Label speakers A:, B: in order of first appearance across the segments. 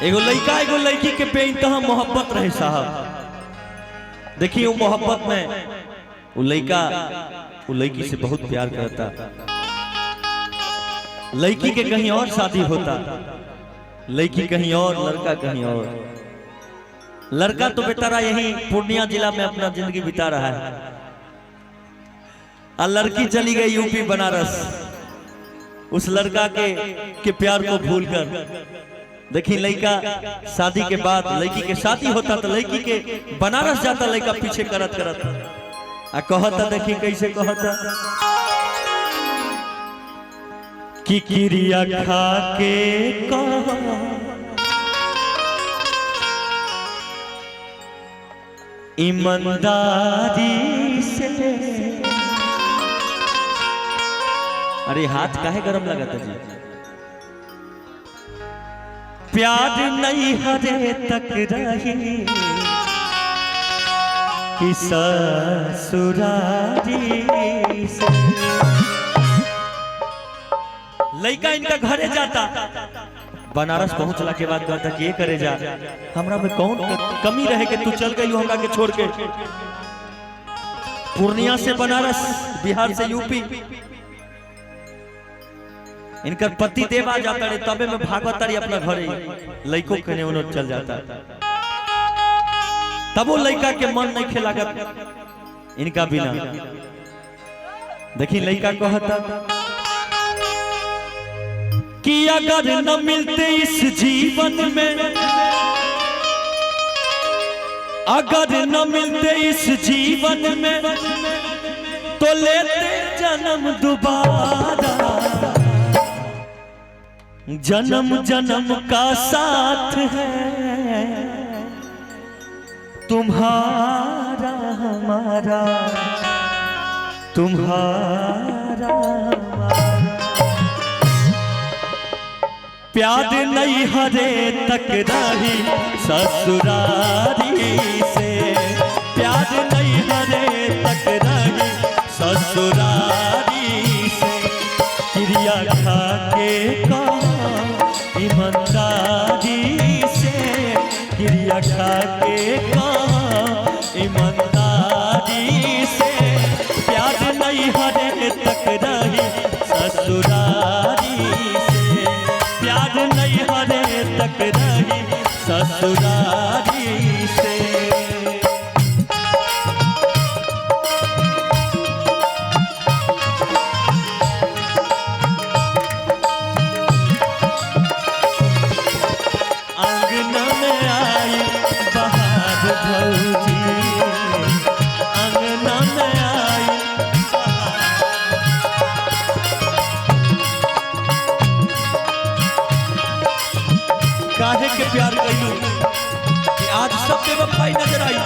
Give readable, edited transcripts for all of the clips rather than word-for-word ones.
A: एगो लड़का एगो लड़की के बेइंतहा मोहब्बत रहे साहब। देखिए वो मोहब्बत में वो लड़का वो लड़की से बहुत प्यार करता, लड़की के कहीं और शादी होता, लड़की कहीं और लड़का कहीं और। लड़का तो बेचारा यहीं पूर्णिया जिला में अपना जिंदगी बिता रहा है और लड़की चली गई यूपी बनारस उस लड़का के प्यार को भूलकर। देखिए लड़का शादी के बाद लड़की के शादी होता तो लड़की के बनारस जाता, लड़का पीछे करत करत आ कहता, देखिए कैसे कहता कि किरिया खा के ईमानदारी से। अरे हाथ काहे गरम लगा था जी? प्यार नहीं हरे तक रही कि ससुरारी से। लड़का इनका घरे जाता, बनारस पहुंचला के बाद कहता कि ये करे जा, हमरा में कौन कमी रहे कि तू चल गई हमरा के छोड़ के। पूर्णिया से बनारस, बिहार से यूपी। इनका पति देव आ जाता रे, तबे में भागवत तारी अपना घरे, लड़को कने उन्होंने चल जाता। तब वो लड़का के मन नहीं खेलागत इनका बिना। देखिए लड़का कहता कि अगर न मिलते इस जीवन में, अगर न मिलते इस जीवन में तो लेते जन्म दोबारा। जन्म जन्म का साथ है तुम्हारा हमारा, तुम्हारा प्यार नहीं हरे तक रही ससुरारी से। प्यार नहीं हरे तक रही ससुरारी से। क्रिया खा के ईमानदारी से, क्रिया खा के ईमानदारी से। प्यार नहीं हरे तक रही ससुरारी से। प्यार नहीं हरे तक रही ससुरारी से। अंगना में आई बहार भौजी, अंगना में आई काहे के प्यार कइलू कि आज सब बेवफाई नजर आई।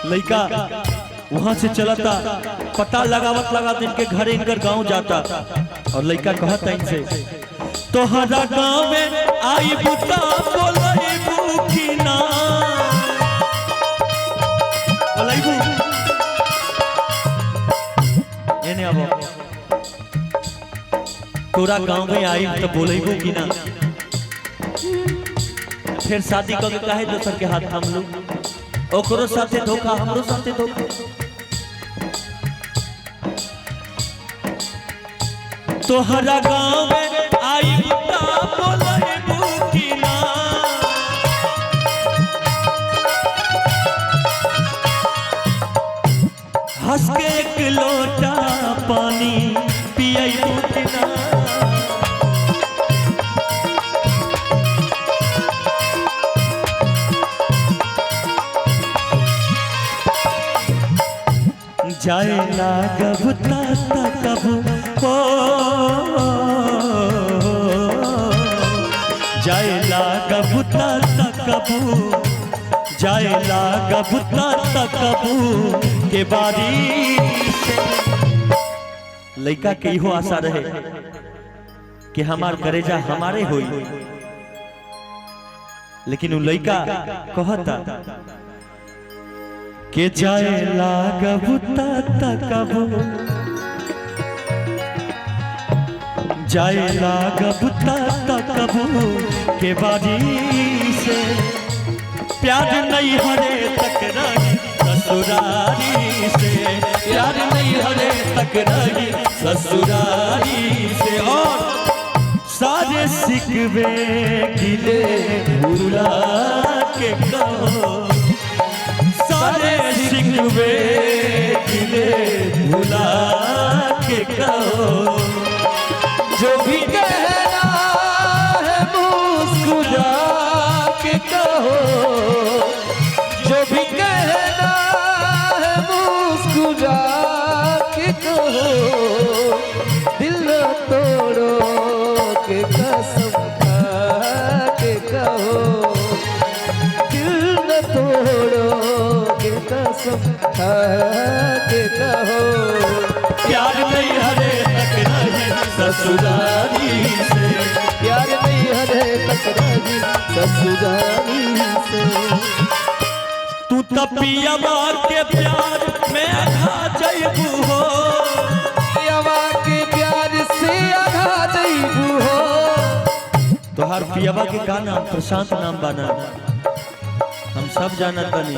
A: लड़का वहां से चलता, पता लगावत लगावत इनके घर इनकर गांव जाता और लड़का कहता इनसे, तोहरा गांव में आई बुता बोलैबू की ना, बोलैबू एने आबो, तोरा गांव में आई तो बोलैबू की ना। फिर शादी करके काहे दोसर के हाथ थाम लू? ओकरो साथे धोखा, हमरो साथे धोखा। तोहरा गांव में आई बुता बोलैबू की ना। हंस के एक लोटा पानी पियैबू की ना। जाए लागब तब हो, जाए लागब तब, जाए लागब तब के बारी से। लड़का के इहो आशा रहे कि हमार करेजा हमारे होई, लेकिन वो लड़का कहता के जाए लागब तकबो, जाए लागब तकबो के बारी से, प्यार नहीं हरे तक रही ससुरारी से, प्यार नहीं हरे तक रही ससुरारी से। और सारे सिकवे गिले भुला के कहो, सारे सिकवे गिले भुला के कहो,
B: जो भी कहना है मुस्कुरा के कहो, जो भी कहना है मुस्कुरा के कहो, दिल न तोड़ो के कसम खा के कहो, दिल न तोड़ो के कसम खा के कहो,
A: प्यार नहीं हरे तक रही ससुरारी से,
B: प्यार नहीं हरे तक रही ससुरारी से।
A: तू तपियावा के प्यार में आधा जैबू हो,
B: पियावा के प्यार से आधा जैबू हो।
A: तोहार पियावा के का नाम प्रशांत नाम बाना, हम सब जानत बनी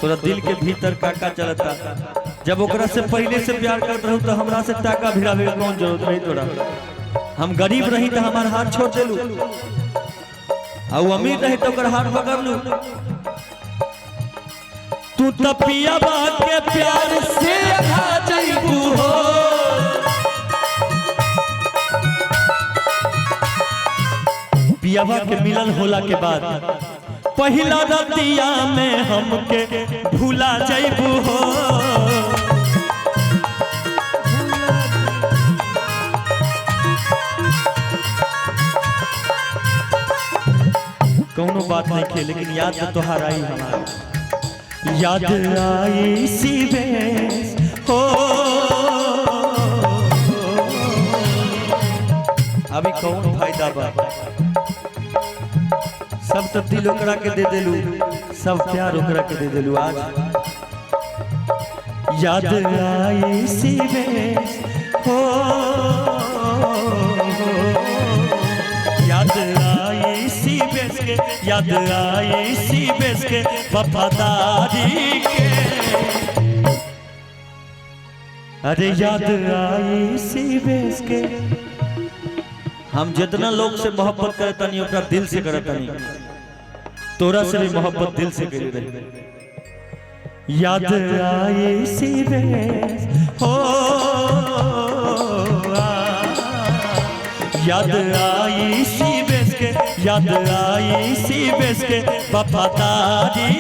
A: तोरा दिल के भीतर काका चलता। जब ओकरा से पहले से प्यार करत रहू तो हमरा से टाका भिड़ावे के कौन जरूरत रही तोरा। हम गरीब रही तो हमार हाथ छोड़ देलू, और अमीर रही तो ओकर हाथ पकड़ लू। तू तपियावा के प्यार से आधा जैबू हो, पियावा के मिलन होला के बाद पहिला रतिया में हमके भूला जैबू हो। कौनो बात नहीं खे, लेकिन याद तो तोहार आई हमारा, याद आई सी बेस हो। अभी कौन फायदा बा, सब तो दिल ओकरा के दे देलू, सब प्यार ओकरा के दे देलू। आज याद आई सी बेस हो, याद आई सी बेस के, याद आई सी बेस के वफादारी के, अरे याद आई सी बेस के। हम जितना लोग से मोहब्बत करे तनी ओकरा दिल से करे तनी, तोरा से भी मोहब्बत दिल से करी रही। याद आई सी बेस हो, याद आई सी बेस के, याद आई सी बेस के वफादारी,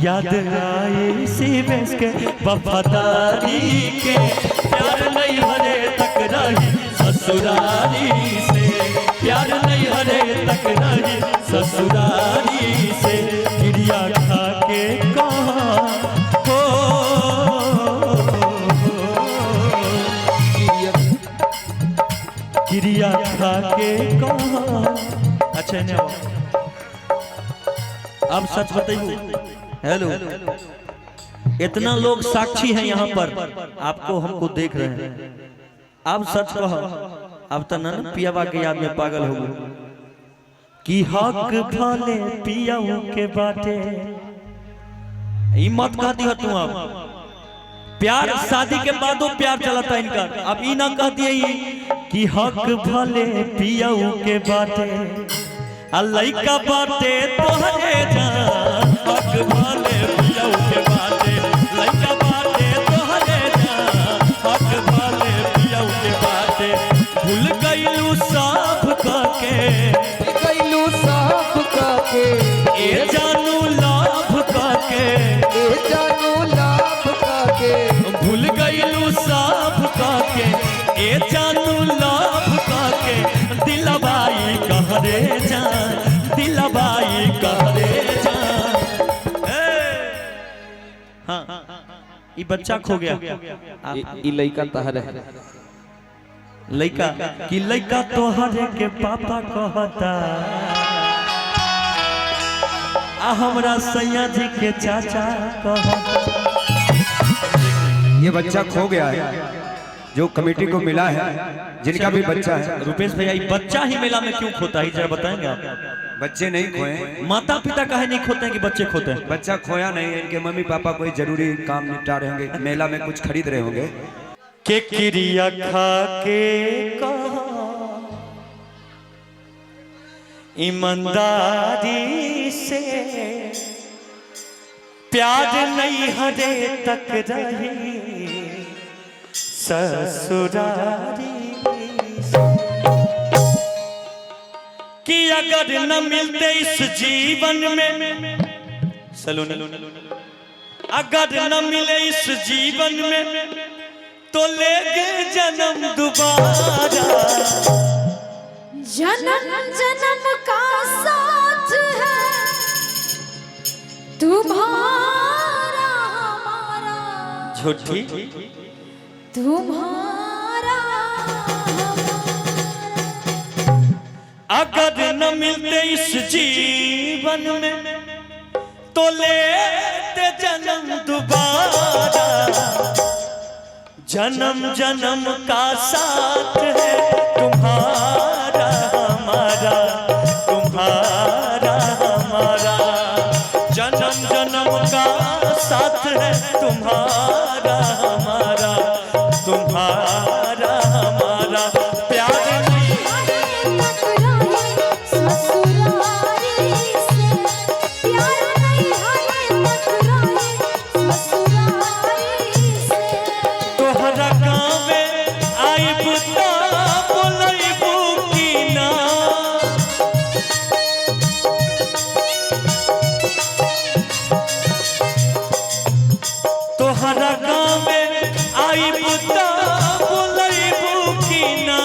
A: याद आई सी बेस के वफादारी के, प्यार नहीं हरे तक रही ससुरारी से, प्यार नहीं हरे तक रही ससुरारी से। गिरिया खा के कहा हो, गिरिया खा के कहा। अच्छा नहीं, अब सच बताइए। हेलो, इतना लोग साक्षी हैं यहाँ पर, आपको हमको देख रहे हैं। अब सच कहो, अब तो ना पियावा के याद में पागल हो गए कि हक भले पियाऊ के बाटे। मत कह दी तू, अब प्यार शादी के बादो प्यार चलता इनका। अब ई ना कह दिए कि हक भले पियाऊ के बाटे, लइका बाटे तोहरे जान, हक भले पियाऊ के बाटे, लइका बाटे तोहरे जान, हक भले पियाऊ के बाटे। भूल गइलू साफ काके,
B: गइलू साफ काके,
A: ए जानू लाभ काके,
B: ए जानू लाभ काके।
A: भूल गइलू साफ काके, ए जानू लाभ काके। दिलबाई कहरे जान, दिलबाई कहरे जान। ये बच्चा खो गया।
B: ई लइका तहर है।
A: लइका कि लइका तोहरे के पापा कहता आ हमरा सैया जी के चाचा कहता।
C: ये बच्चा खो गया है जो कमेटी को मिला है, जिनका भी बच्चा है।
A: रुपेश भैया ये बच्चा ही मेला में क्यों खोता है जरा बताएंगे आप?
C: बच्चे नहीं खोए,
A: माता पिता काहे नहीं खोते हैं कि बच्चे खोते हैं?
C: बच्चा खोया नहीं, इनके मम्मी पापा कोई जरूरी काम निपटा रहे होंगे, मेला में कुछ खरीद रहे होंगे।
A: के क्रिया खा के कहा ईमानदारी से प्यार नहीं हरे तक रही ससुरारी कि अगर न मिलते इस जीवन में सलून, अगर न मिले इस जीवन में तो लेंगे जन्म दोबारा।
D: जन्म जन्म का साथ है तुम्हारा हमारा,
A: झूठी
D: तुम्हारा
A: अगर न मिलते इस जीवन में तो लेते जन्म दोबारा। जन्म जन्म का साथ है तुम्हारा हमारा, तुम्हारा हमारा। जन्म जन्म का साथ है तुम्हारा हमारा, तुम्हारा हमारा। प्यार नहीं
D: ससुरारी से, प्यार नहीं हरे टकराए ससुरारी से।
A: तोहरा गाँव में आइब तो बोलैबू की ना, तोहरा गाँव में आइब तो बोलैबू की ना।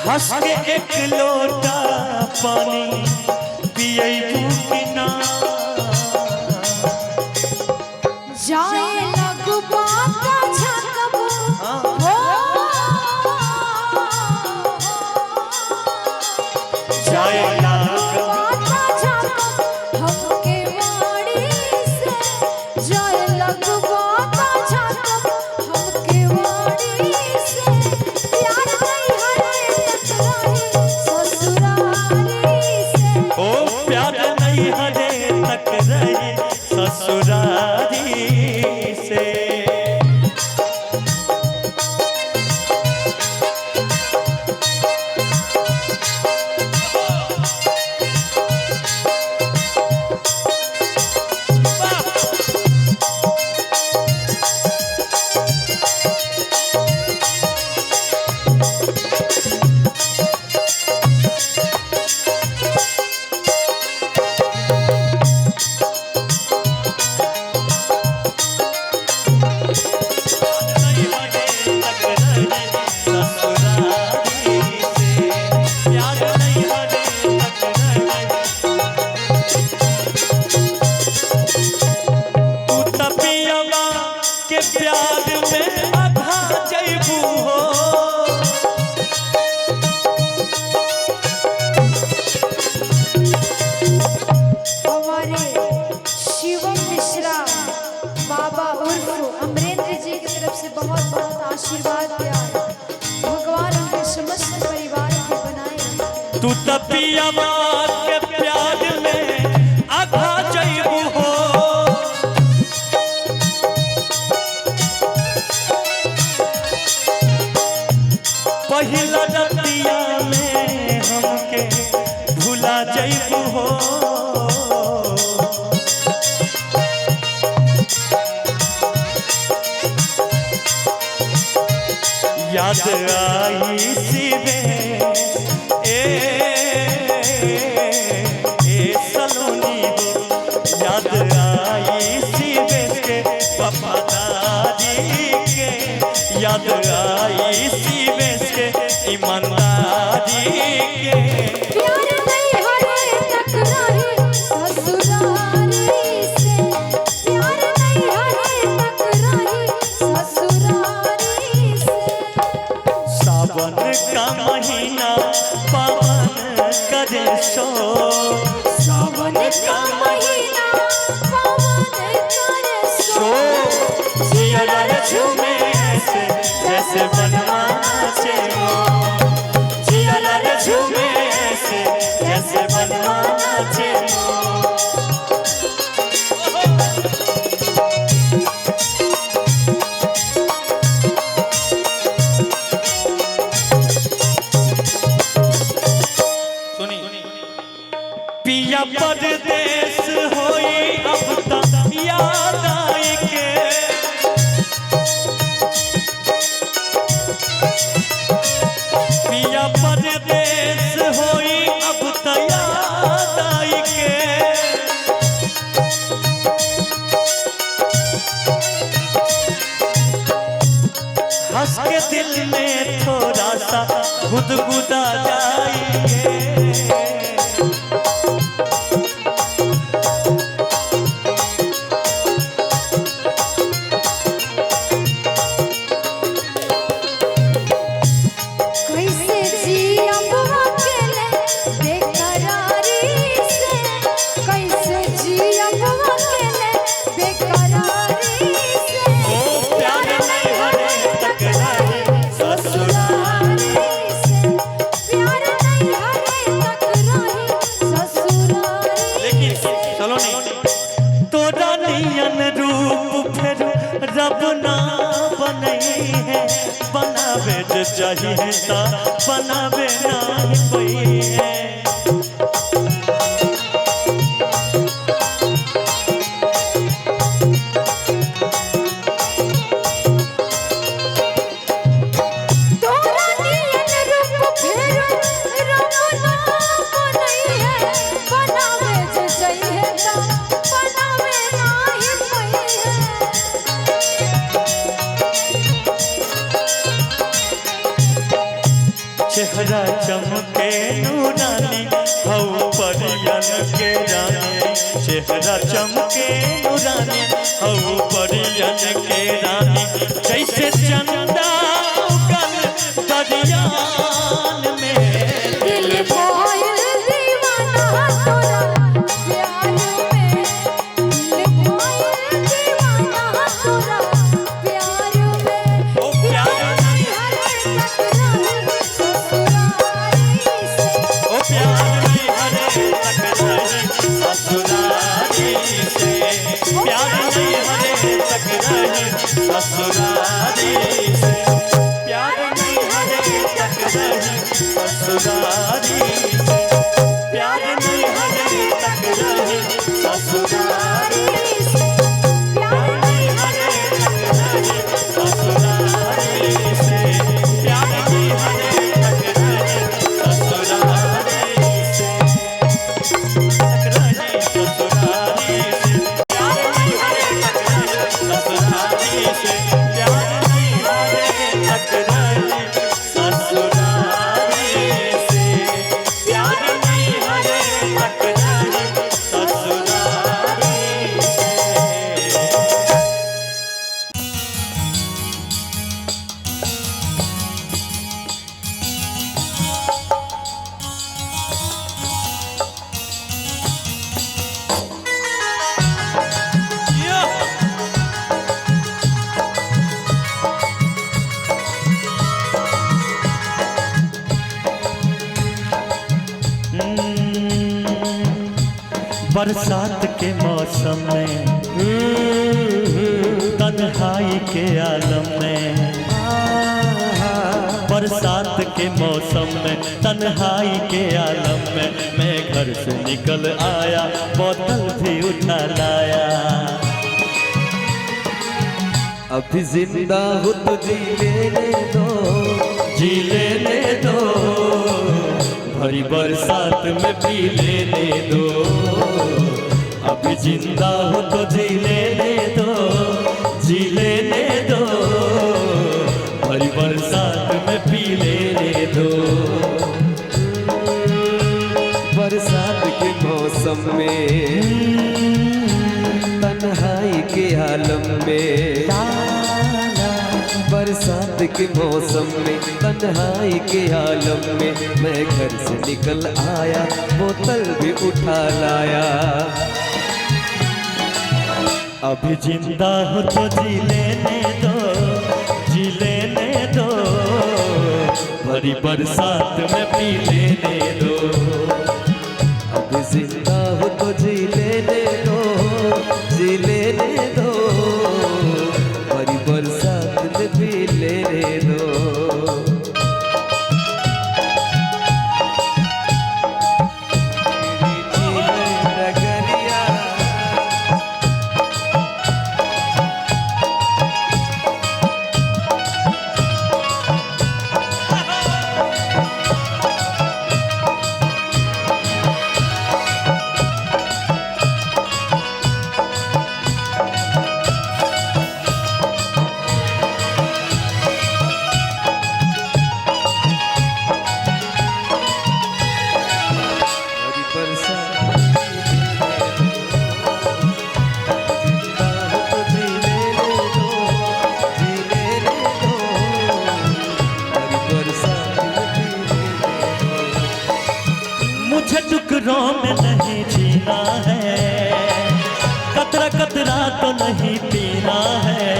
A: हंस के एक लोटा पानी पियैबू की ना।
D: जाए लगबा का झकब हो,
A: जाए
D: लगबा का झकब हमके वाड़ी से, जाए लगबा का झकब हमके वाड़ी से। प्यार नहीं हरे टकराए ससुरारी से,
A: ओ प्यार नहीं हरे तक रहे ससुरारी से। प्यार में आधा जैबू हो,
D: हमारे शिवम मिश्रा बाबा उर्फ अमरेंद्र जी की तरफ से बहुत बहुत आशीर्वाद प्यार। भगवान उनके समस्त परिवार को बनाए रखें।
A: तू तपियावा के प्यार में आधा जैबू हो। पहिला रतिया में हमके भुला जैबू हो। याद आई सिवे सलोनी हो, याद आई सिवे के वफादारी के, याद आई सिवे के ईमानदारी के।
D: प्यार नहीं हरे
A: करे सो
D: सावन का महीना पवन करे
A: सो जिया झूमे ऐसे जैसे बनवा नाचे जिया झूमे ऐसे जैसे बनवा नाचे पिया परदेस होई अब तक याद आई के पिया परदेस होई अब तक याद आई के हंस के दिल में थोड़ा सा गुदगुदा जाएंगे रब ना बनई है बनावे चाहिए ता बनावे ना कोई है चेहरा चमके नूरानी हऊ परियन के रानी चेहरा चमके नूरानी हऊ परियन के रानी जैसे चंदा उगल दरियान में
D: दिल भइल दीवाना तोरा प्यार में दिल भइल दीवाना तोरा प्यार में
A: ओ प्यार
D: नहीं हरे तक ससुरारी से
A: ओ प्यार नहीं हरे तक रही ससुरारी से प्यार नहीं हरे तक रही ससुरारी से प्यार नहीं हरे तक रही ससुरारी से प्यार नहीं हरे तक रही ससुरारी से प्यार नहीं हरे तक रही ससुरारी से प्यार नहीं हरे तक रही ससुरारी से तक रही ससुरारी से प्यार नहीं हरे तक रही ससुरारी से प्यार नहीं हरे तक रही ससुरारी से प्यार नहीं हरे तक रही ससुरारी से बरसात के मौसम में तन्हाई के आलम में बरसात के मौसम में तन्हाई के आलम में मैं घर से निकल आया बोतल भी उठा लाया
B: अभी जिंदा हो तो जी लेने दो
A: जी लेने दो भरी बरसात में पी लेने दो अभी जिंदा हो तो जी लेने दो जी लेने दो भरी बरसात में पी लेने दो
B: बरसात के मौसम में तन्हाई के आलम में बरसात के मौसम में तन्हाई के आलम में मैं घर से निकल आया, बोतल भी उठा लाया।
A: अभी जिंदा हो तो जी लेने दो, जी लेने दो, भरी बरसात में पी लेने दो।
B: अभी जिंदा हो तो जी लेने दो, जी लेने दो, भरी बरसात में पी लेने दो।
A: मुझे टुकड़ों में नहीं जीना है, कतरा कतरा तो नहीं पीना है।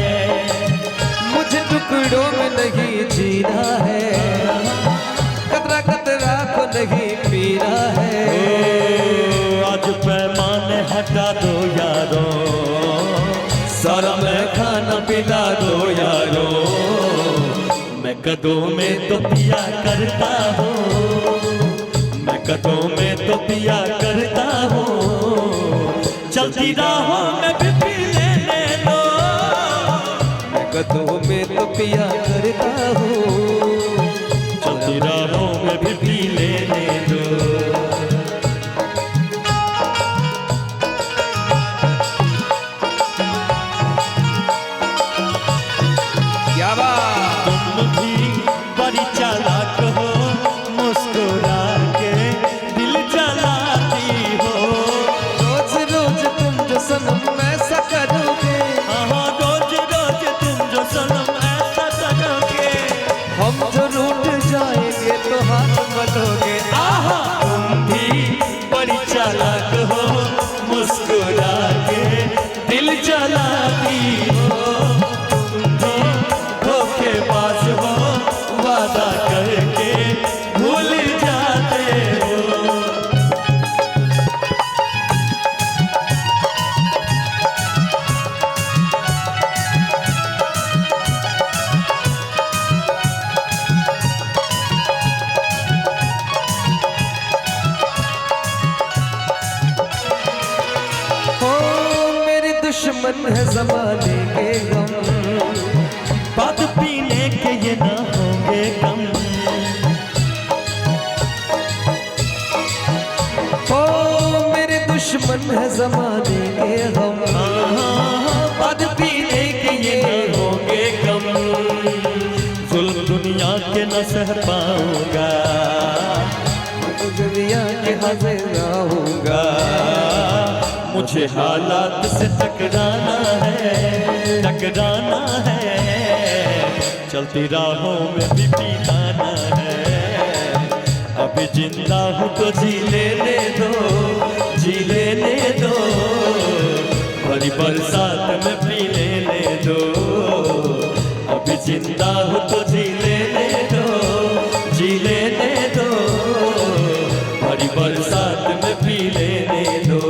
B: मुझे टुकड़ों में नहीं जीना है, कतरा कतरा को नहीं पीना है।
A: आज पैमाने हटा दो यारो,
B: सारा मैं खाना पिला दो यारो।
A: मैं कदों में तो पिया करता हूँ, मैं कदों में तो पिया करता हूँ। चलती राहों में भी पी लेने दो,
B: मैं कदों में तो पिया करता हूँ।
A: चलती राहों में भी पी लेने दो।
B: क्या बात।
A: तुम भी बड़ी चालाक हो, मुस्कुरा के दिल जलाती हो।
B: रोज रोज तुम जो सनम ऐसा करोगे,
A: हाँ रोज रोज तुम जो सनम ऐसा करोगे,
B: हम जो रूठ जाएंगे तो हाथ मलोगे।
A: आहा तुम भी बड़ी चालाक हो, मुस्कुरा के दिल जलाती हो। तुम भी धोखेबाज हो, वादा करके भूल जाते हो।
B: हो मेरे दुश्मन है ज़माने के गम,
A: बात पीने के ये ना होंगे कम।
B: हो मेरे दुश्मन है ज़माने के गम,
A: बात पीने के ये ना होंगे कम। जुल्म दुनिया के न सह पाऊंगा,
B: दुनिया के हाजिर रहूंगा।
A: मुझे हालात से टकराना है, टकराना है। चलती राहों में भी पिलाना है। अभी जिंदा हूँ तो जी लेने दो, जी लेने दो, भरी बरसात में पी लेने दो। अभी जिंदा हूँ तो जी लेने दो, जी लेने दो, भरी बरसात में पी लेने दो।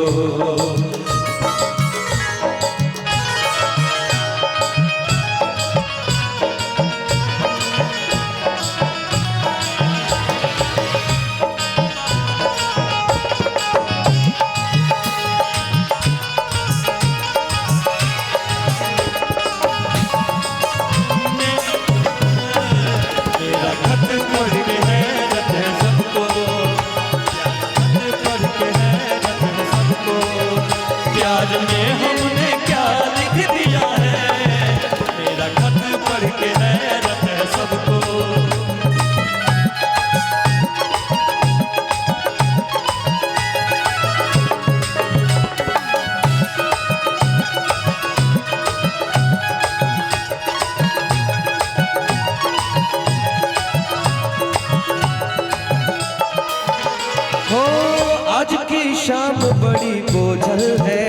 A: मेरा खत पढ़ के है रते सबको,
B: शाम बड़ी बोझल है,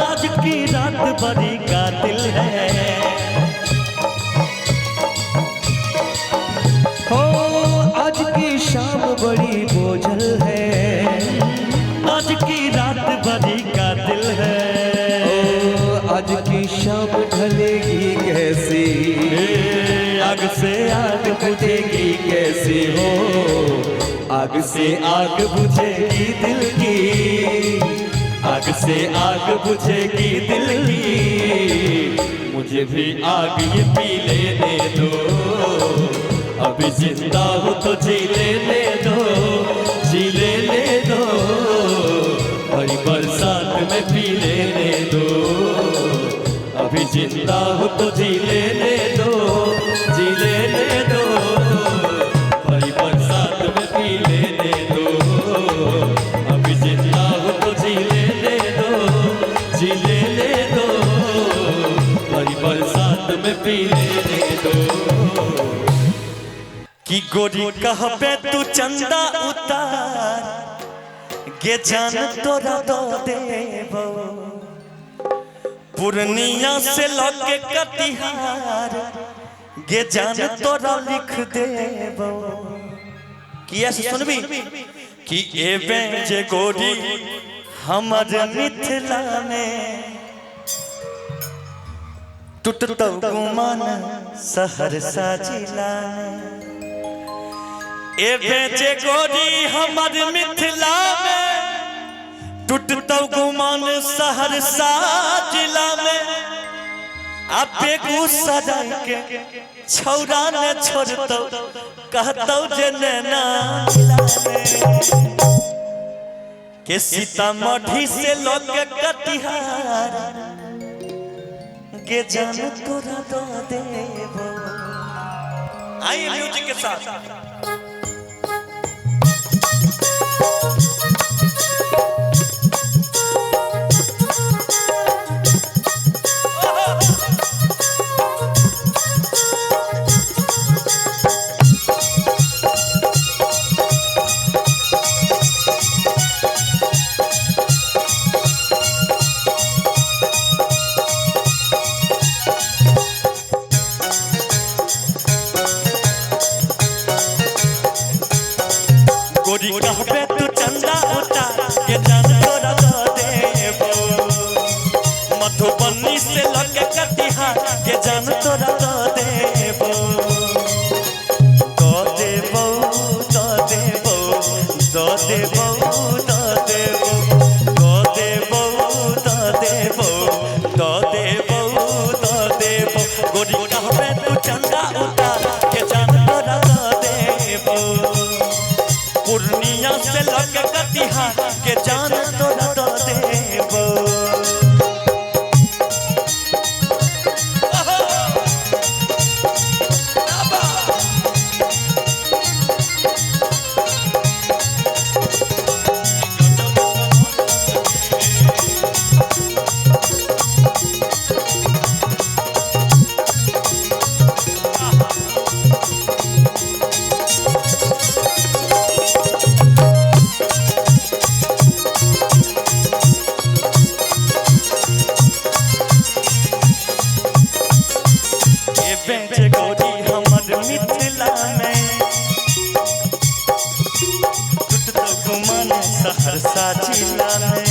A: आज की रात बड़ी कातिल है।
B: हो आज की शाम बड़ी बोझल है,
A: आज की रात बड़ी कातिल है।
B: ओ आज की शाम ढलेगी कैसी,
A: आग से आग
B: बुझेगी कैसी हो, आग से आग बुझेगी दिल की,
A: आग से आग बुझेगी दिल की। मुझे भी आग ये पी लेने दो, अभी जिंदा हूँ तो जी लेने दो, जी लेने दो। हरी बरसात में पी लेने दो, अभी जिंदा हूँ तो जी लेने दो, जी लेने दो। हरी बरसात में पी लेने दो, अभी जिंदा हूँ तो जी लेने दो, जी लेने दो। हरी बरसात में पी लेने दो। कि गोरी कहबे तू चंदा उतार, गे जान तोरा दो देबो। पूर्णिया से लगे कटिहार, गे जान तोरा लिख देबो। कि ऐसे सुनबी कि एबे जे गोरी हमर मिथिला में, टूटतो गुमान सहरसा जिला में। एबे जे गोरी हमर मिथिला में, टूटतो गुमान सहरसा जिला में। अब बेगूसराय के छौरा ने छोड़तो, कहतो जे नैना मिला में। के सीतामढ़ी से लोग कटिहार, के जान तोरा दो देबो। आइए म्यूजिक के साथ। गोरी कहबे तू चंदा उतार, के जान तोरा दो देबो। मधुबनी से लगे कटिहार, के जान तोरा दो देबो। दो देबो, दो देबो, दो देबो, दो देबो, दो देबो, दो देबो, दो देबो, दो देबो। गोरी कहबे तू चंदा उतार, के जान तोरा दो देबो। पूर्णिया से लगे कटिहार, के जान तोरा दो देबो। बेंच गोरी हमर मिथिला में, टूटतो गुमान सहरसा जिला में।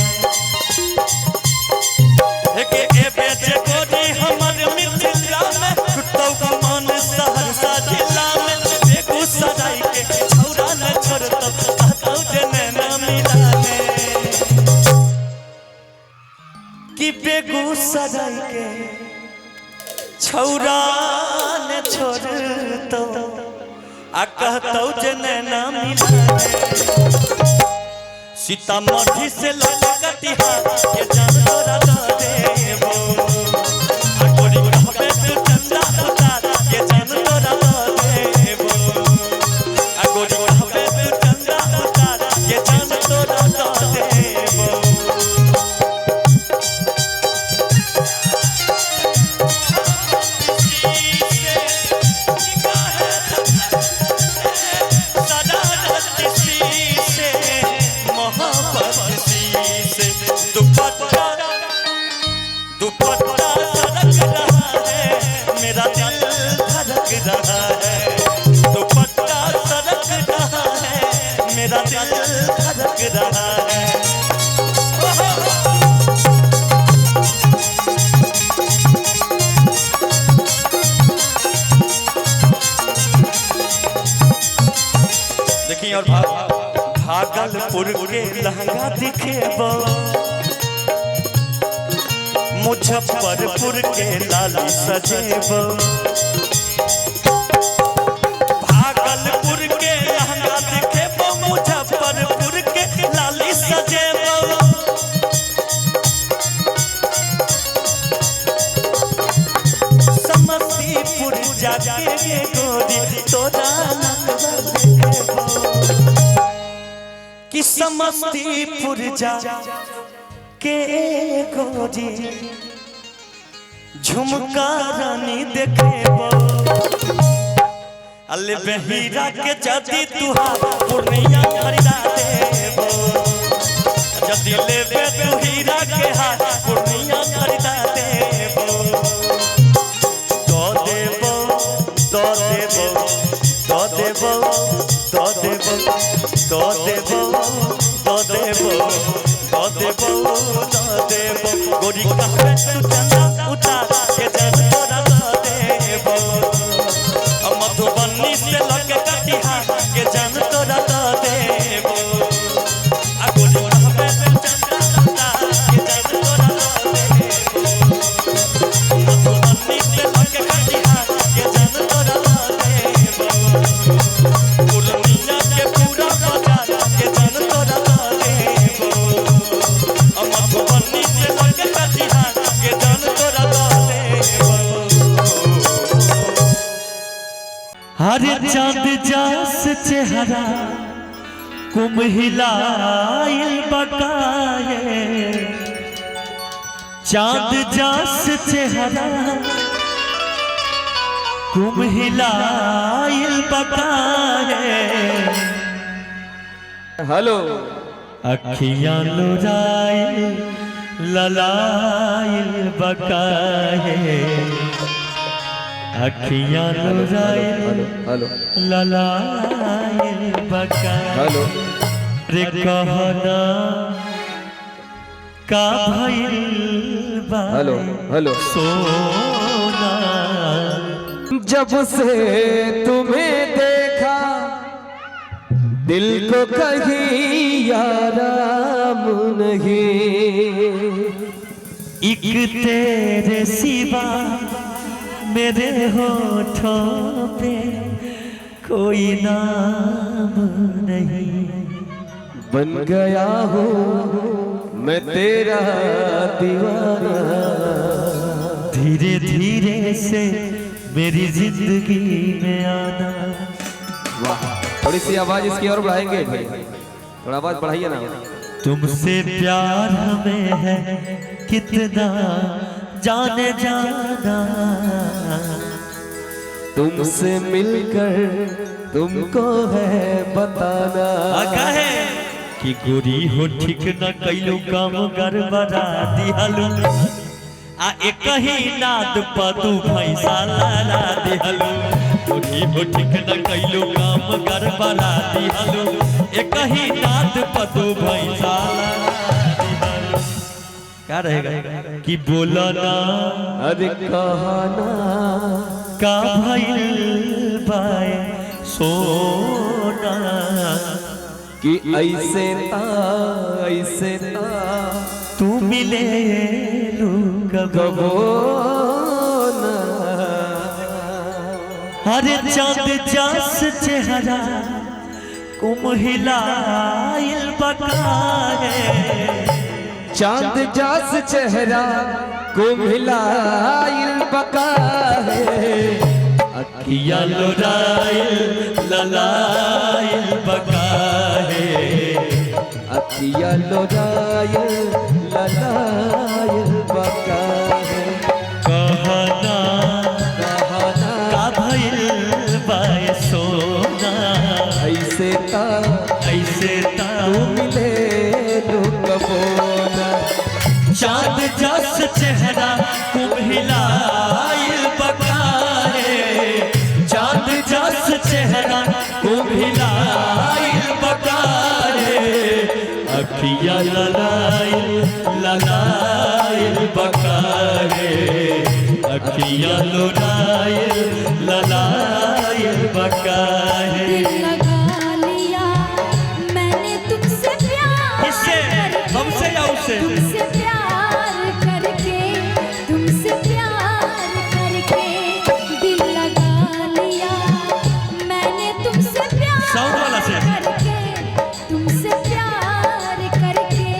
A: के ए बेंच गोरी हमर मिथिला में, टूटतो गुमान सहरसा जिला में। बेगूसराय के छौरा न छोड़तो, कहतो जे नैना मिला में। कि बेगूसराय के छौरा ने छोड़तो, आ कहतो जे नैना मिला में। सीतामढ़ी से लगे कटिहार, के जान तोरा दो देबो। आ गोरी कहबे तू चंदा उतार, के जान तोरा दो देबो। आ गोरी कहबे तू चंदा उतार, के जान तोरा दो देबो। सदा से मोहब्बत भागलपुर के लहंगा दिखेबो, मुजफ्फरपुर के लाली सजेबो। भागलपुर के लहंगा दिखेबो, मुजफ्फरपुर के लाली सजेबो। समस्तीपुर जाके गे गोरी तोरा नंगा देखेबो, कि समस्तीपुर जा के गोरी झुमका रानी देखेबो। अले बहीरा के जदी तुहार पूर्णिया खरीदा देबो, जदी लेबे तू हीरा के हार पूर्णिया खरीदा देबो। दो देबो दो देबो दो देबो दो देबो दो देबो दो देबो दो देबो दो देबो। गोरी कहबे तू चंदा उतार के जन तोरा दो देबो, मधुबनी से लगे कटिहार के जन तोरा दो देबो। आ गोरी कहबे तू चंदा उतार के जन तोरा दो देबो, मधुबनी से लगे कटिहार के जन तोरा दो देबो। पूर्णिया के पूरा बाजार के जन तोरा दो देबो, मधुबनी से लगे कटिहार के जन तोरा दो देबो। हरे चांद जास चेहरा कुम्हिलाइल बकाये, चांद जास चेहरा कुम्हिलाइल बकाये।
B: हेलो
A: अखियां लुराइल ललाइल बकाये, अखियां लुराइल
B: हेलो
A: ललाइल बकाये।
B: हेलो
A: रे कहना का भइल बा
B: हेलो हेलो
A: सोना।
B: जब से तुम्हें देखा दिल को कहीं आराम नहीं,
A: एक तेरे सिवा मेरे होठों पे कोई नाम नहीं।
B: बन गया हूँ मैं तेरा दीवाना,
A: धीरे धीरे से मेरी जिंदगी में आना।
B: वाह, थोड़ी सी आवाज इसकी और बढ़ाएंगे भाई, थोड़ा आवाज बढ़ाइए ना।
A: तुमसे प्यार हमें है कितना जाने जाना,
B: तुमसे मिलकर तुमको है बताना।
A: है कि गोरी हो ठीक न कैलू काम गड़बड़ा दिहलू, आ एक ही नाद पदू भैंसा लाला दिहलू। गोरी हो ठीक न कैलू काम गड़बड़ा दिहलू, एक ही नाद पदू भैंसा लाला दिहलू। क्या रहेगा कि बोला ना
B: अरे कहाना
A: का भइल बाय सोना,
B: कि ऐसे
A: तू मिले
B: कबो ना।
A: हरे चांद जास चेहरा कुम्हिलाइल बकाये,
B: चांद जास चेहरा कुम्हिलाइल बकाये।
A: अखियां लुराइल ललाइल बकाये,
B: अखियां लुराइल ललाइल बकाये।
A: कहना का भइल बाय सोना,
B: ऐसे ता
A: तू
B: मिले कबो ना।
A: चांद जस चेहरा कुम्हिलाइल बकाये, चांद जस चेहरा कुम्हिलाइल बकाये। अखियां ललाइल ललाइल बकाये, अखियां लुराइल ललाइल बकाये।
E: दिल लगा लिया मैंने तुमसे
A: कैसे
D: तुमसे प्यार करके, तुमसे प्यार करके दिल लगा लिया मैंने, तुमसे
A: साउंड
D: प्यार
A: वाला से।
D: करके, तुमसे प्यार करके,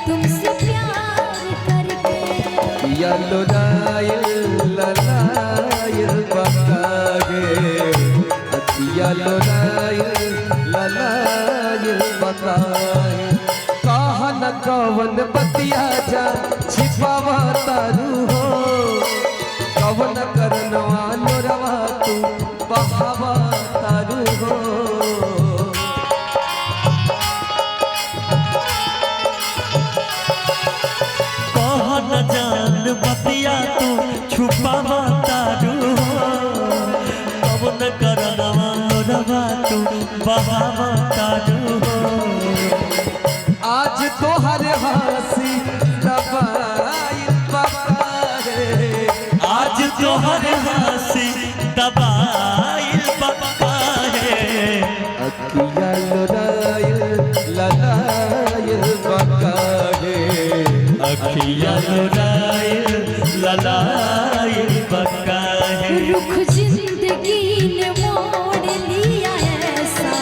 D: तुमसे प्यार करके।
B: यालो रायल ललायल बकागे, यालो रायल ललायल बकागे। कहा न कवन बतिया जा छिपावा तारू हो, कवन करनवा लोरवा तू बहावा तारू हो।
A: कहा न जान बतिया तू छुपावा तारू हो, कवन करनवा लोरवा तू बहावा तारू हो।
B: आज तो हर हंसी दबाइल बकारे,
A: आज तो हर हंसी दबाइल बका है।
B: अखिया लोरायल ललायल बकारे,
A: अखिया लोराइल ललाइल बका है।
D: रुख जिंदगी ने मोड़ लिया ऐसा,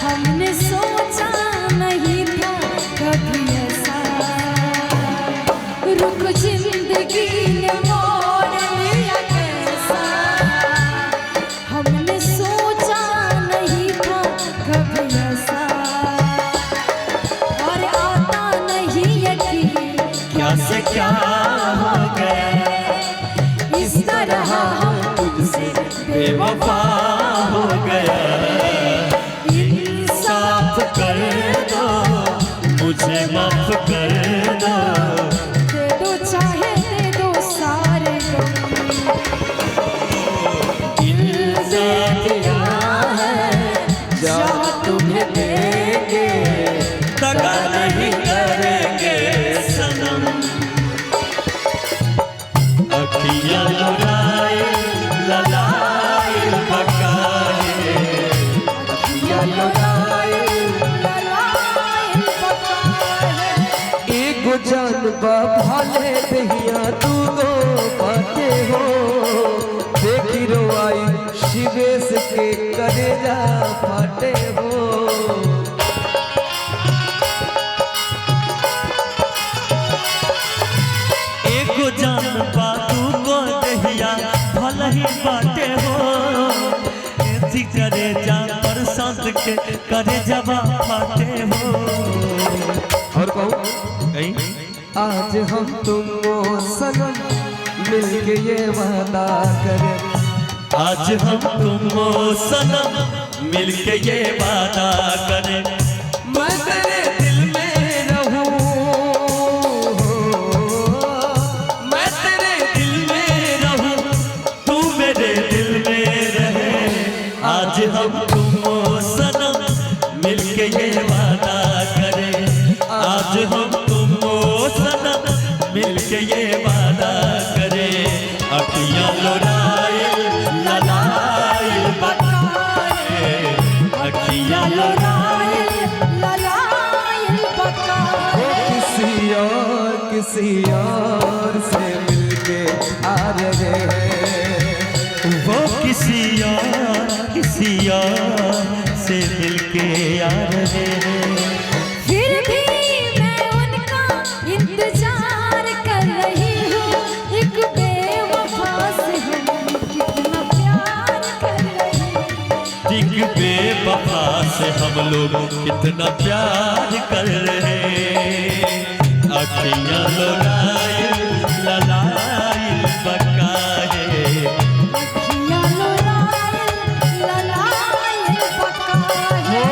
D: हमने सोचा नहीं था कभी ऐसा। रुख जिंदगी ने मोड़ लिया कैसा, हमने सोचा नहीं था कभी ऐसा। और आता नहीं यकीन
A: क्या से क्या हो गया,
D: इस तरह हम तुझसे
A: बेवफा हो गया। इंसाफ कर दो, मुझे माफ कर दो।
D: दे दो चाहे दे दो सारे गम,
A: दिल से
D: दिया है
B: जा
D: तुम्हें देंगे,
A: दगा नहीं करेंगे सनम। अखिया लोराइल ललाइल बका है।
B: अखिया लोरायल
D: ललाइल बका है।
B: एगो जानबा भाले दहिया तू गो बाटे हो, देखी रोआई शिवेश के करेजा फाटे हो।
A: एको जान बातू को दहिया भल ही बाटे हो। ऐसी करे जा पर सांस के करे जवा फाटे हो।
B: और कहूँ
A: कहीं
B: आज हम तुम सनम मिलके ये वादा करें,
A: आज हम तुम सनम मिलके ये वादा करें।
B: मैं तेरे दिल में रहूं,
A: मैं तेरे दिल में रहूं, तू मेरे दिल में रहे। आज हम तुम सनम मिलके ये वादा करें। आज हम तुम सनम मिलके ये वादा करें। अखियां लोराइल ललाइल बका है। अखियां लोराइल
D: ललाइल बका
B: वो
D: है।
B: किसी और से मिलके आ रहे हैं।
A: वो किसी और से मिलके आ रहे हैं।
D: फिर भी मैं उनका इंतजार कर रही हूँ, एक बेवफा से हम कितना प्यार कर रहे हैं।
A: एक बेवफा से हम लोग कितना प्यार कर रहे हैं। अखियां लोराइल ललाइल बका है।
D: अखियाँ लोराइल ललाइल बका है।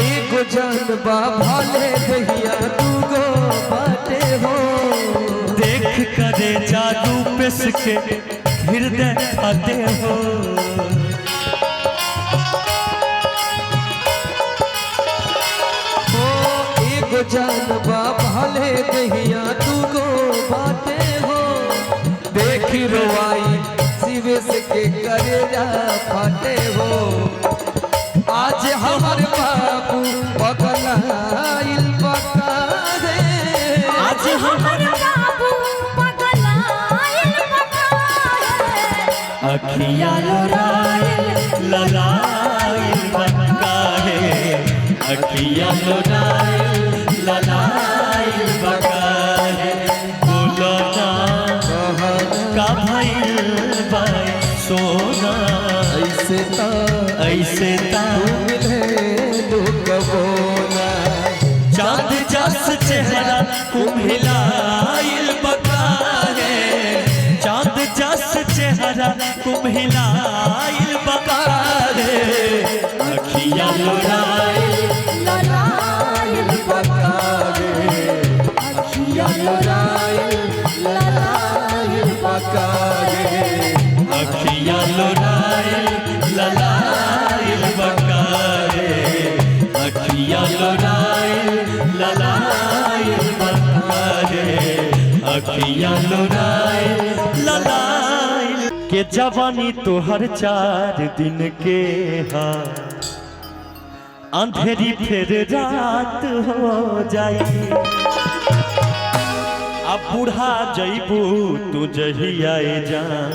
B: एगो जानबा भाले दहिया तू गो बाटे हो,
A: देख करे जादू पेश के हृदय आते हो।
B: एगो जानबा भाले दहिया तू गो बाटे हो, देखी रोआई शिवेश के करेजा फाटे हो। आज हमारे बाबू पगलाइल बका रे,
A: अखिया लोराइल ललाइल बकाहे अखिया लोराइल ललाइल बकाहे बोलो ना का भइल बा सोना ऐसे ता चाँद जस चेहरा कुम्हिलाइल बकाहे चाँद जस चेहरा कुम्हिलाइल बकाहे अखिया लोराइल
B: ललाइल बकाहे अखिया लोराइल ललाइल बकाहे
A: अखिया लोराइल ललाइल बकाहे अखिया लोराइल ललाइल बकाहे अखिया लोराइल ललाइल के जवानी तोहर 4 दिन के हा अंधेरी फिर रात हो जाई अब बूढ़ा जईबू तू जहिया जान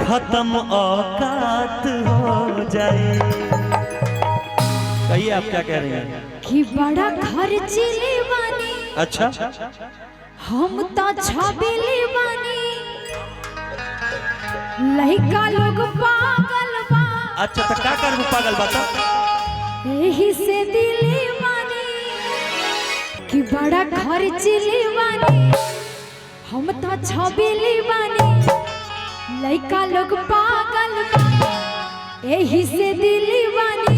A: खत्म औकात हो जाए। कहिए आप क्या कह रहे हैं?
D: कि बड़ा खर्चीली बानी
A: अच्छा
D: हम तो छबीली बानी लइका लोग पागल बा
A: अच्छा तो क्या कर पागल बता
D: यही से दिली बानी कि बड़ा खर्चीली बानी हम तो छबीली बानी लइका लोग पागल बा यही से दिली बानी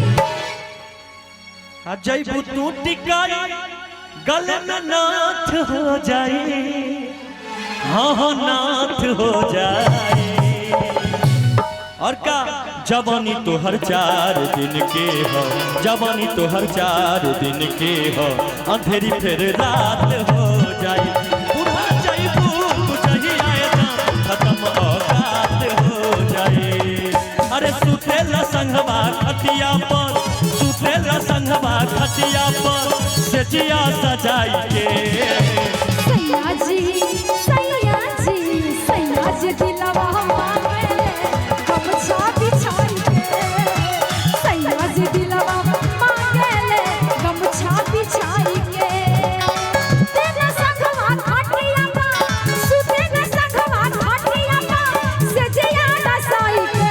A: जईबू तू टिकाई गले में नाथ हो जाए हाँ हाँ नाथ हो जाए और का जवानी तो हर 4 दिन के हो जवानी तो हर 4 दिन के हो अंधेरी फिर रात हो जाए बुढ़ा जईबू तू जहिया जान खत्म औकात हो जाए। अरे सुतेला संगवा खटिया पर सुतेला संगवा खटिया पर सेजिया सजाई के
D: सैया जी दिलवा मांगले गमछा बिछाई के सैया जी दिलवा मांगले गमछा बिछाई के तेरा संगवा खटिया पर सुतेला संगवा खटिया पर सेजिया रसाई के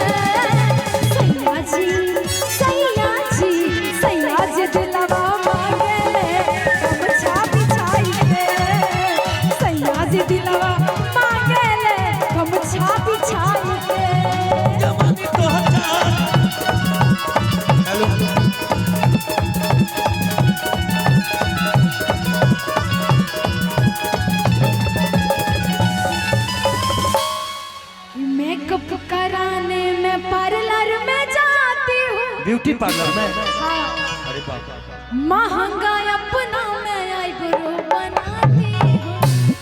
D: सैया जी दिलवा मांगले गमछा बिछाई के सैया जी दिलवा मांगले गमछा बिछाई के
A: जवानी तो हर 4 हेलो
D: मेकअप कराने में पार्लर में जाती हूँ
A: ब्यूटी पार्लर में
D: हाँ,
A: अरे बाप
D: महंगा अपना मैं आईब्रो बनाती हूँ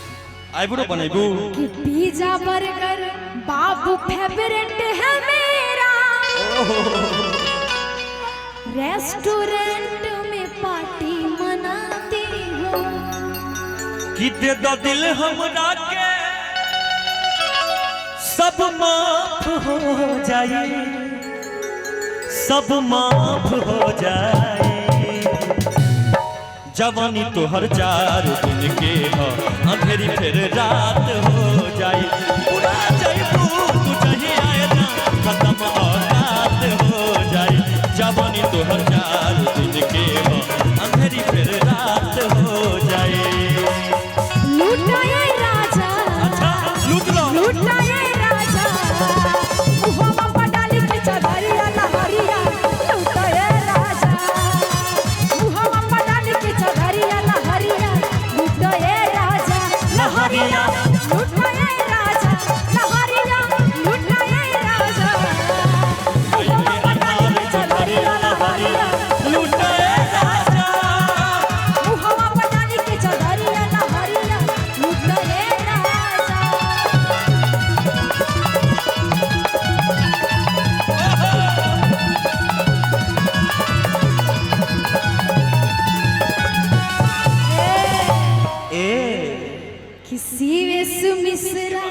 A: आईब्रो बनेबू
D: कि पिज्जा बर्गर बाबू फेवरेट है मेरा रेस्टोरेंट में पार्टी मनाती हूँ
A: कि दे दो दिल हमरा के सब माफ हो जाए सब माफ हो जाए जवानी तो हर 4 दिन के हो अंधेरी फिर रात हो जाए बुढ़ा जईबू तू जहिया जान खत्म औकात हो जाए जवानी तो हर 4 दिन के हो अंधेरी फिर रात हो जाए।
D: लूटाए राजा
A: अच्छा लूट लो
D: लूटाए राजा मुहम्मद पटाली के चदरिया लहरिया लूटाए राजा मुहम्मद पटाली के चदरिया लहरिया लूटाए राजा लहरिया लूटाए राजा लहरिया लूटाए राजा मुहम्मद पटाली के चदरिया लहरिया
A: लूटाए राजा
D: मुहम्मद पटाली के चदरिया लहरिया लूटाए राजा किसी वेश मिश्रा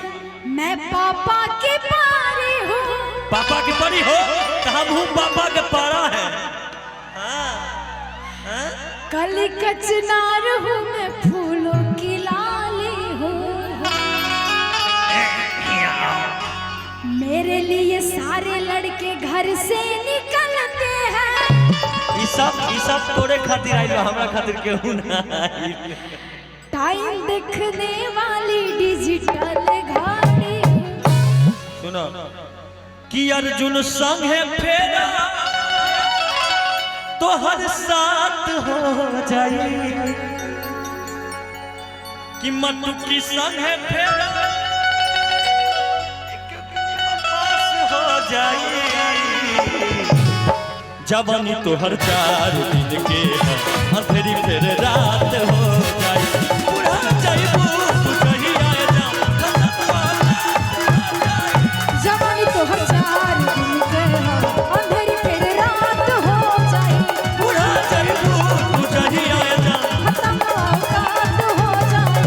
D: मैं पापा के पास
A: पापा की परी हो तो हम हूँ पापा के पारा है।
D: कली कचनार हूँ मैं फूलों की लाली हूँ, मेरे लिए सारे लड़के घर से निकलते हैं।
A: ये सब तोरे खातिर आइलो, हमरा खातिर केहू ना आइल।
D: टाइम देखने वाली डिजिटल घड़ी।
A: सुनो कि अर्जुन संग है फेरा तो हर साथ हो जाए, कि मटू की संग है फेरा पास हो जाए। जवानी तो हर 4 दिन के है, अंधेरी फिर रात हो जाए। बुढ़ा जाए
D: जवानी तो हर 4 दिन के है, अंधेरी फिर रात हो जाए।
A: बुढ़ा जाए
D: खत्म औकात हो जाए।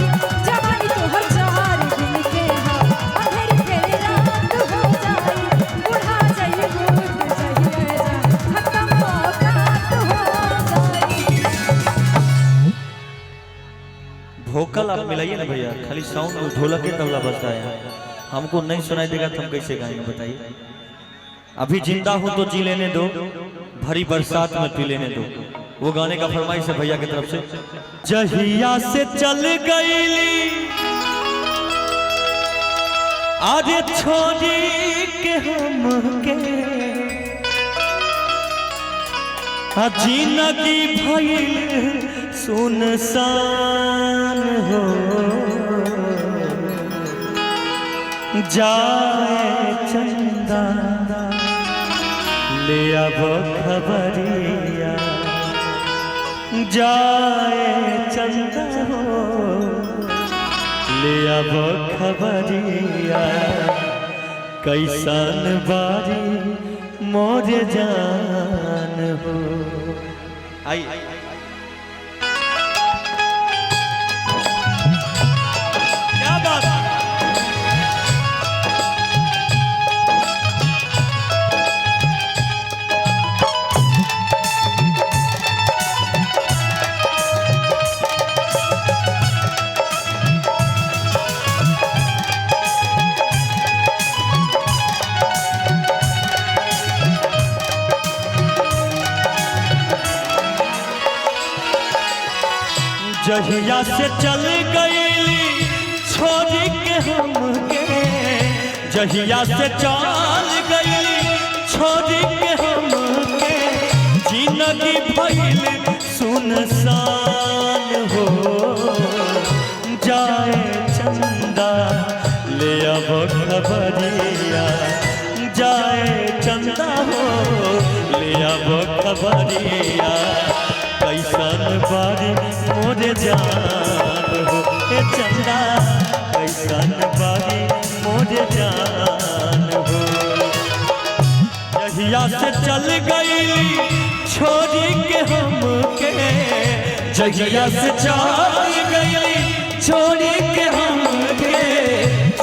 D: जवानी तो हर 4 दिन के है, अंधेरी फिर रात हो जाए। बुढ़ा जाए खत्म औकात हो जाए।
A: भोकल आप मिलाइए ना भैया, खाली साउंड ढोलक के तबला बजता है, हमको नहीं सुनाई देगा तो हम कैसे गाएंगे बताइए। अभी जिंदा हूं तो जी लेने दो, भरी बरसात में पी लेने दो, वो गाने का फरमाइश है भैया की तरफ से। जहिया से चल गईली आज छोड़ी के हमके, जिंदगी भइल सुनसान हो जाए। चंदा ले अब खबरिया जाए, चंदा हो ले अब खबरिया। कैसन बारी मोर जान हो। आई क्या बात है। जहिया से चल गईली छोड़ के हमके, जहिया से चल गईली छोड़ के हमके, जिंदगी भइल सुनसान हो जाए। चंदा ले अब खबरिया जाए, चंदा हो ले अब खबरिया। कैसन बारी मोर जान हो ए चंदा, कैसन बारी मोर जान हो। जहिया से चल गईली छोड़ी के हमके, जहिया से चल गईली छोड़ी के हमके,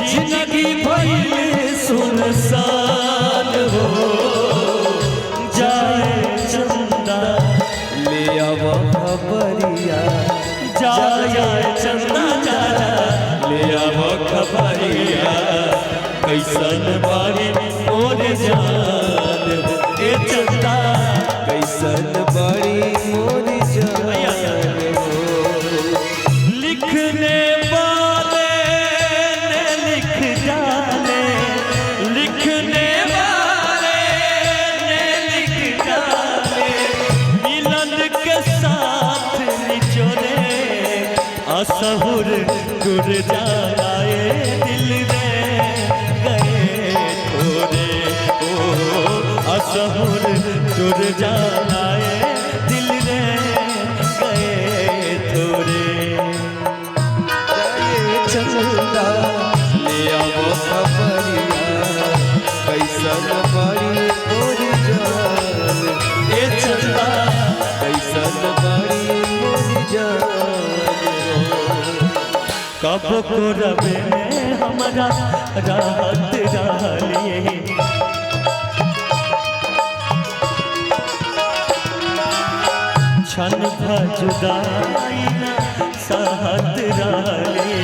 A: जिंदगी भइल सुनसान हो जाए। चंदा
B: ले अब खबरिया
A: जाए, चंदा ले अब खबरिया। कैसन बारी मोर जान ए चंदा,
B: कैसन बड़ी मोर जान हो।
A: लिखने वाले ने लिख डाले, लिखने वाले ने लिख डाले, मिलन के साथ निचोड़े असहुर गुर जाए। दिल में गए थोड़े ओ असहुर गुर जाए, दिल में गए थोड़े।
B: चंदा ले अब खबरिया, कैसन बड़ी मोर जान
A: ए चंदा
B: कैसन बड़ी मोर जान हो।
A: कब को रबे हमारा राहत डालिए, क्षण जुदाई न सहत रहे।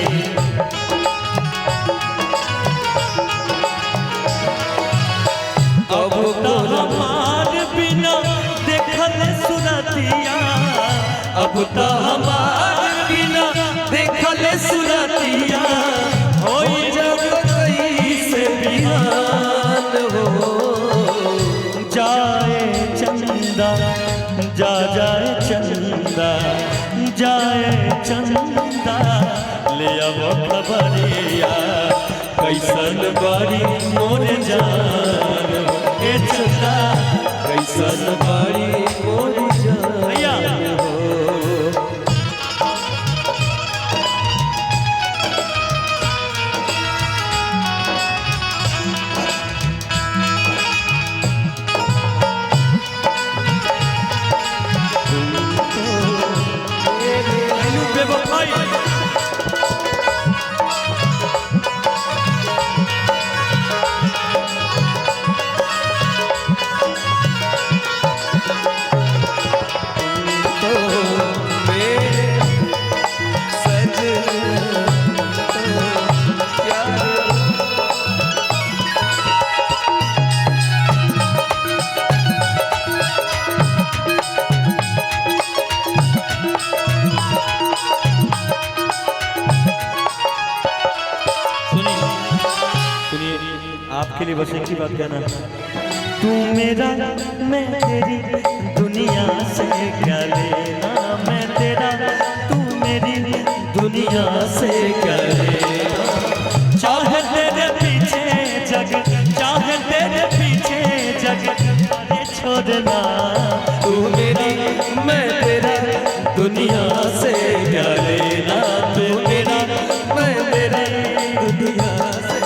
A: अब तो हमार बिना देखल सुरतिया, अब तो हमार बिना देखल सुरतिया, होई जब कैसे बिहान हो। जाए चंदा जा जाए चंदा, जाए चंदा ले अब खबरिया, कैसन बारी मोर जान ए चंदा, कैसन बारी मोर जान हो। आपके लिए बस एक ही बात कहना, तू मेरा मैं तेरी दुनिया से क्या लेना, मैं तेरा तू मेरी दुनिया से क्या लेना। चाहे तेरे पीछे जग, चाहे तेरे पीछे जग छोड़ना, तू मेरी मैं तेरा दुनिया से क्या लेना, तू मेरा मैं तेरे दुनिया से।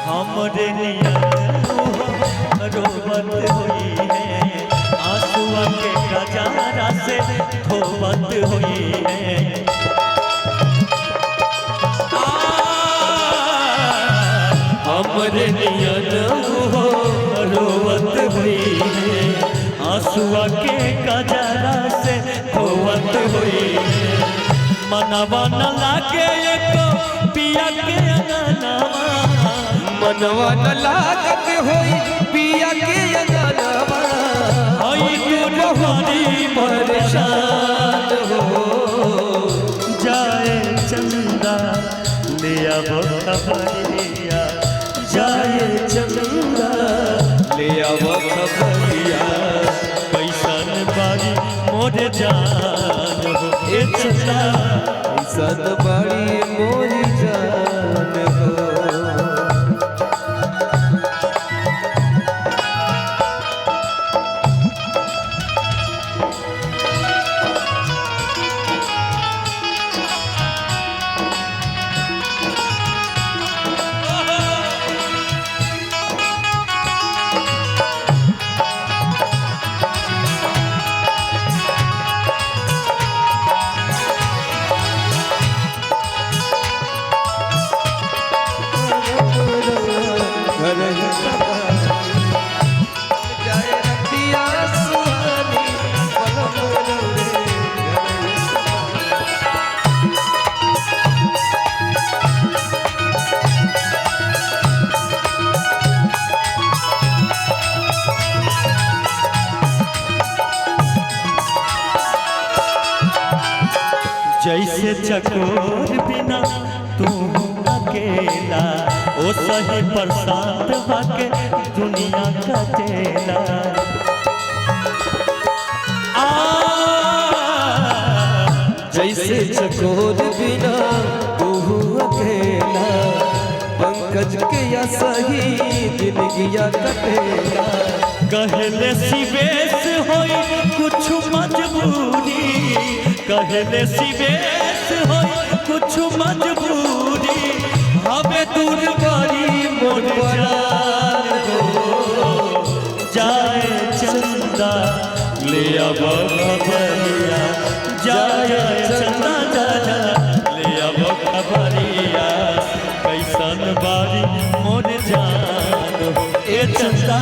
A: हमरे रोबत हुई है, आंसुआ के गजारा से धोबत हुई है। हमरे नियन रोबत हुई है, आंसुआ के गजारा से धोबत हुई है। मनवा न लागे एको पिया के अंगनवा, मनवा न लागत होई पिया के अंगनवा, होई दूर हरी परेशान हो। जाए चंदा ले अब खबरिया, जाए चंदा ले अब खबरिया, कैसन बारी मोर जान हो। ए चंदा कैसन बारी मोर जान हो। जैसे चकोर बिना तू अकेला, ओ सही बरसात बाके दुनिया कटेला। जैसे चकोर बिना तू अकेला, पंकज के या सही जिंदगिया कटेला। कहले सिवेश होई कुछ मजबूरी, कहले सिवेश होई कुछ मजबूरी, हमें दूर बड़ी मोर जान हो। जाए चंदा ले अब खबरिया जाया चंदा जा ले अब खबरिया कैसन बारी मोर जान हो ए चंदा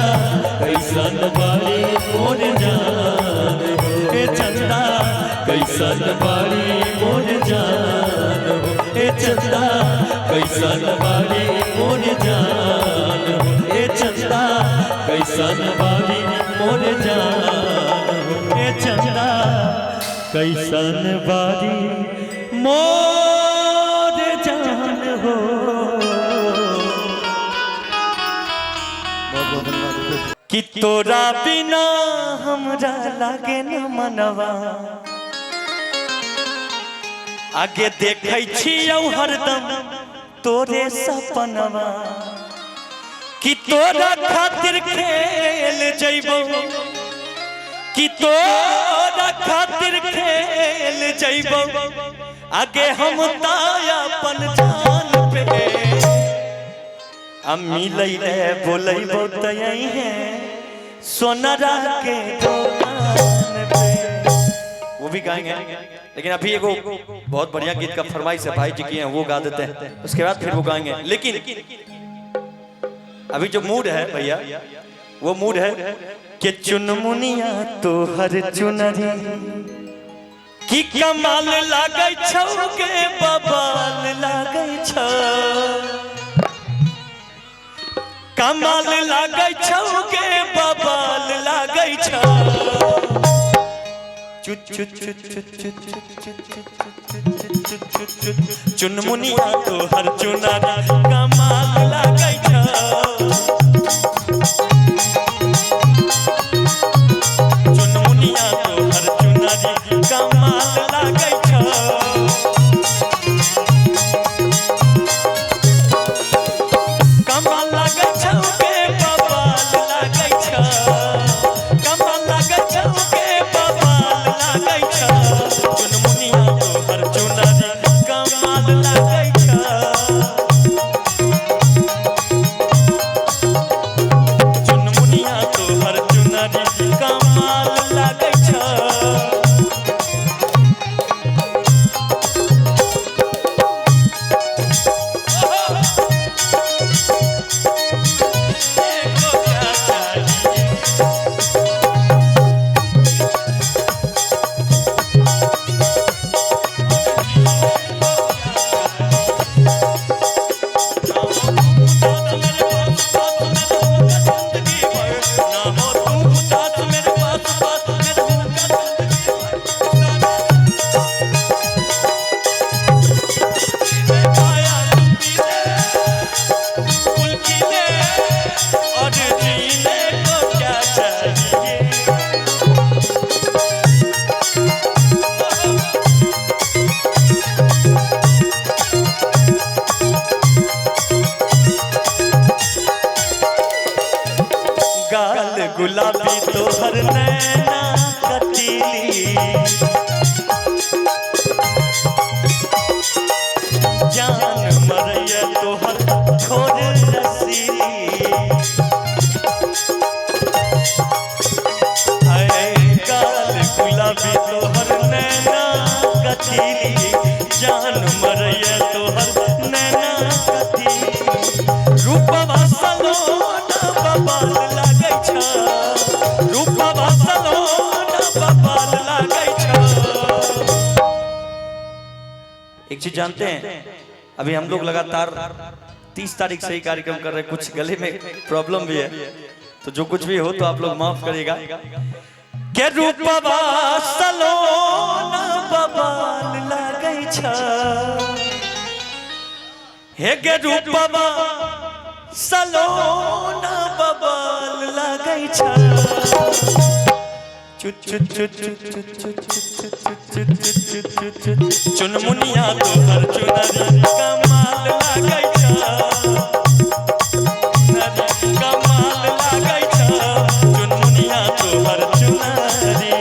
A: कैसन बारी मोर जान हो ए चंदा कैसन बारी मोर जान हो ए चंदा कैसन बारी मोर जान हो ए चंदा कैसन बारी मोर जान हो ए चंदा कैसन बारी मोर जान हो। कि तोरा बिना हमरा लागे न मनवा आगे देखै छियौ हरदम तोरे सपनवा कि तोरा खातिर खेल जइबो कि तोरा खातिर खेल जइबो आगे हम ताया अपन जान पे हम मिलै रे बोलैबो तई है सोनरा के दुकान पे। वो भी गाएंगे लेकिन अभी एगो बहुत बढ़िया गीत का फरमाइश है भाई जी की है वो गा देते हैं उसके बाद फिर वो गाएंगे। लेकिन अभी जो मूड है भैया वो मूड है कि चुनमुनिया तो हर चुनरी की कमाल लागै छौ के बबाल लागै छौ कमाल लागै छौ के बबाल लागै छौ चुनमुनिया तो हर चुनरी कमाल लागै छौ चुनमुनिया तो हर चुनरी कमाल लागै छौ कमाल लागै छौ के बबाल लागै छौ कमाल लागै छौ के बबाल लागै छौ चुनमुनिया तो हर चुनरी कमाल लागै छौ चुनमुनिया तो हर चुनरी कमाल लागै छौ। गाल गुलाबी तोहर नैना कटीली जान मरैया तोहर ठोर रसीली गाल गुलाबी तोहर नैना कटीली जान मरैया तोहर नैना कटीली रूपवा सलोना बबाल लागै छौ रूपवा सलोना बबाल लागै छौ। एक चीज जानते हैं अभी हम लोग लगातार 30 तारीख से ही कार्यक्रम कर रहे हैं कुछ गले में प्रॉब्लम भी है तो जो कुछ भी हो तो आप लोग माफ करिएगा के रूपवा सलोना बबाल लागै छौ हे गे रूपवा सलोना बबाल लागै छौ चुनमुनिया तो हर चुनरी कमाल लागै छौ कमाल लागै छौ चुनमुनिया तो हर चुनरी।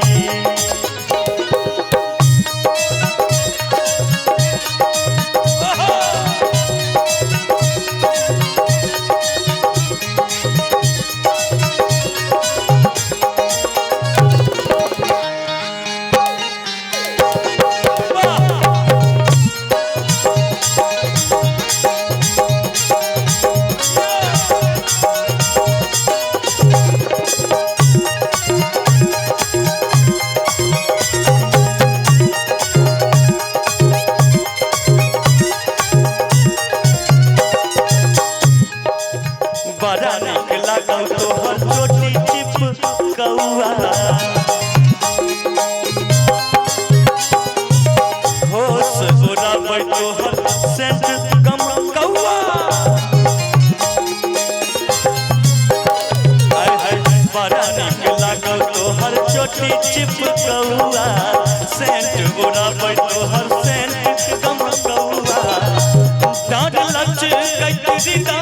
A: कोरा बैठो हर सेन गम कौआ डांड लच कैतरी दा